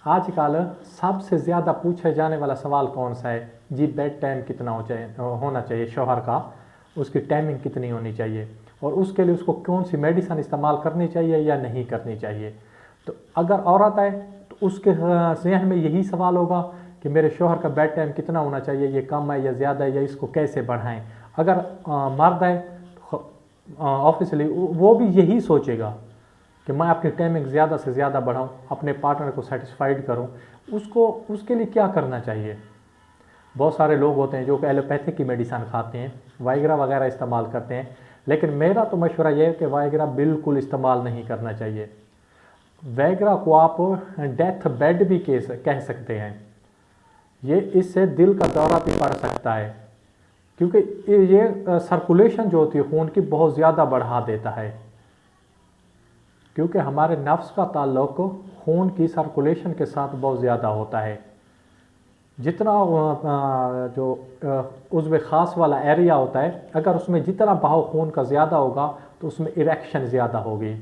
आजकल सबसे ज़्यादा पूछे जाने वाला सवाल कौन सा है जी? बेड टाइम कितना होना चाहिए शौहर का, उसकी टाइमिंग कितनी होनी चाहिए और उसके लिए उसको कौन सी मेडिसिन इस्तेमाल करनी चाहिए या नहीं करनी चाहिए। तो अगर औरत है तो उसके जहन में यही सवाल होगा कि मेरे शौहर का बेड टाइम कितना होना चाहिए, ये कम है या ज़्यादा है या इसको कैसे बढ़ाएं। अगर मर्द है तो ऑब्वियसली वो भी यही सोचेगा कि मैं अपनी टाइमिंग ज़्यादा से ज़्यादा बढ़ाऊँ, अपने पार्टनर को सेटिस्फाइड करूँ। उसको उसके लिए क्या करना चाहिए? बहुत सारे लोग होते हैं जो कि एलोपैथिक की मेडिसिन खाते हैं, वाइग्रा वगैरह इस्तेमाल करते हैं, लेकिन मेरा तो मशवरा यह है कि वाइग्रा बिल्कुल इस्तेमाल नहीं करना चाहिए। वाइग्रा को आप डेथ बेड भी कह सकते हैं। ये इससे दिल का दौरा भी पड़ सकता है, क्योंकि ये सर्कुलेशन जो होती है खून की बहुत ज़्यादा बढ़ा देता है, क्योंकि हमारे नफ्स का ताल्लुक खून की सर्कुलेशन के साथ बहुत ज़्यादा होता है। जितना जो उज़्व ख़ास वाला एरिया होता है, अगर उसमें जितना बहाव खून का ज़्यादा होगा तो उसमें इरेक्शन ज़्यादा होगी।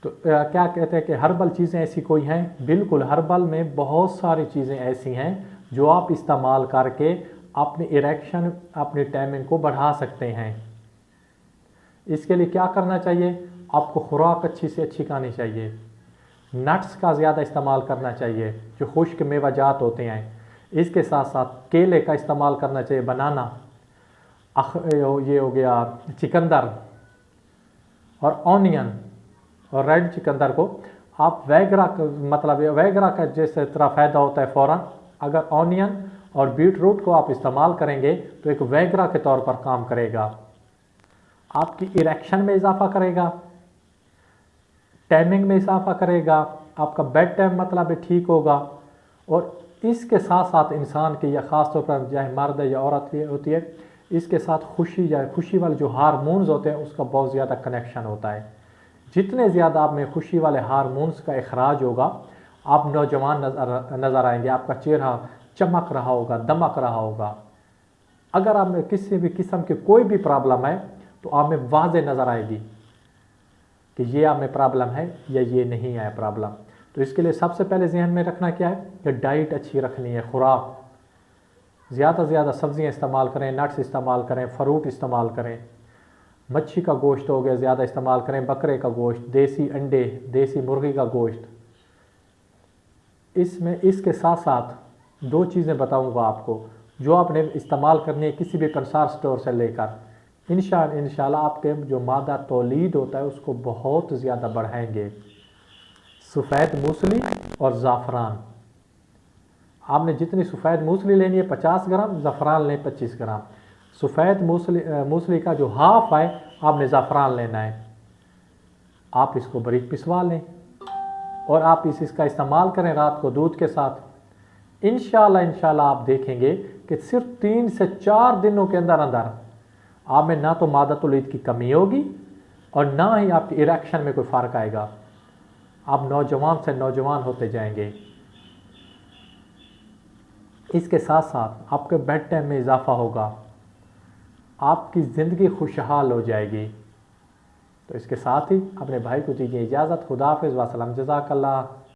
तो क्या कहते हैं कि हर्बल चीज़ें ऐसी कोई हैं? बिल्कुल, हर्बल में बहुत सारी चीज़ें ऐसी हैं जो आप इस्तेमाल करके अपनी इरेक्शन, अपनी टाइमिंग को बढ़ा सकते हैं। इसके लिए क्या करना चाहिए? आपको खुराक अच्छी से अच्छी खानी चाहिए, नट्स का ज़्यादा इस्तेमाल करना चाहिए जो खुश्क मेवाजात होते हैं। इसके साथ साथ केले का इस्तेमाल करना चाहिए, बनाना, ये हो गया चिकंदर और ऑनियन और रेड चिकंदर को आप वैगरा मतलब वैगरा का जैसे तरह फ़ायदा होता है फ़ौरन, अगर ऑनियन और बीट रूट को आप इस्तेमाल करेंगे तो एक वैगरा के तौर पर काम करेगा, आपकी इरेक्शन में इजाफा करेगा, टाइमिंग में इजाफा करेगा, आपका बेड टाइम मतलब ठीक होगा। और इसके साथ साथ इंसान की, या ख़ास तौर पर चाहे मर्द है या औरत होती है, इसके साथ खुशी या खुशी वाले जो हार्मोन्स होते हैं उसका बहुत ज़्यादा कनेक्शन होता है। जितने ज़्यादा आप में खुशी वाले हार्मोन्स का इखराज होगा, आप नौजवान नज़र आएंगे, आपका चेहरा चमक रहा होगा, दमक रहा होगा। अगर आप में किसी भी किस्म की कोई भी प्रॉब्लम है तो आप में वाज़े नज़र आएगी कि ये आप में प्रॉब्लम है या ये नहीं है प्रॉब्लम। तो इसके लिए सबसे पहले जहन में रखना क्या है कि डाइट अच्छी रखनी है, खुराक ज़्यादा से ज़्यादा सब्ज़ियाँ इस्तेमाल करें, नट्स इस्तेमाल करें, फ्रूट इस्तेमाल करें, मच्छी का गोश्त हो गया ज़्यादा इस्तेमाल करें, बकरे का गोश्त, देसी अंडे, देसी मुर्गी का गोश्त। इसमें इसके साथ साथ दो चीज़ें बताऊंगा आपको जो आपने इस्तेमाल करनी है किसी भी पंसार स्टोर से लेकर, इंशाल्लाह आपके जो मादा तौलीद होता है उसको बहुत ज़्यादा बढ़ाएंगे। सफ़ेद मूसली और ज़ाफ़रान, आपने जितनी सफ़ेद मूसली लेनी है 50 ग्राम, ज़ाफ़रान लें 25 ग्राम। सफ़ेद मूसली का जो हाफ है आपने ज़ाफ़रान लेना है। आप इसको बारीक पिसवा लें और आप इसका इस्तेमाल करें रात को दूध के साथ। इंशाल्लाह आप देखेंगे कि सिर्फ 3 से 4 दिनों के अंदर अंदर आप में ना तो मादा तौलीद की कमी होगी और ना ही आपकी इरेक्शन में कोई फ़र्क आएगा। आप नौजवान से नौजवान होते जाएंगे। इसके साथ साथ आपके बेड टाइम में इजाफा होगा, आपकी ज़िंदगी खुशहाल हो जाएगी। तो इसके साथ ही अपने भाई को दीजिए इजाज़त। खुदा हाफ़िज़ व सलाम, जज़ाकल्लाह।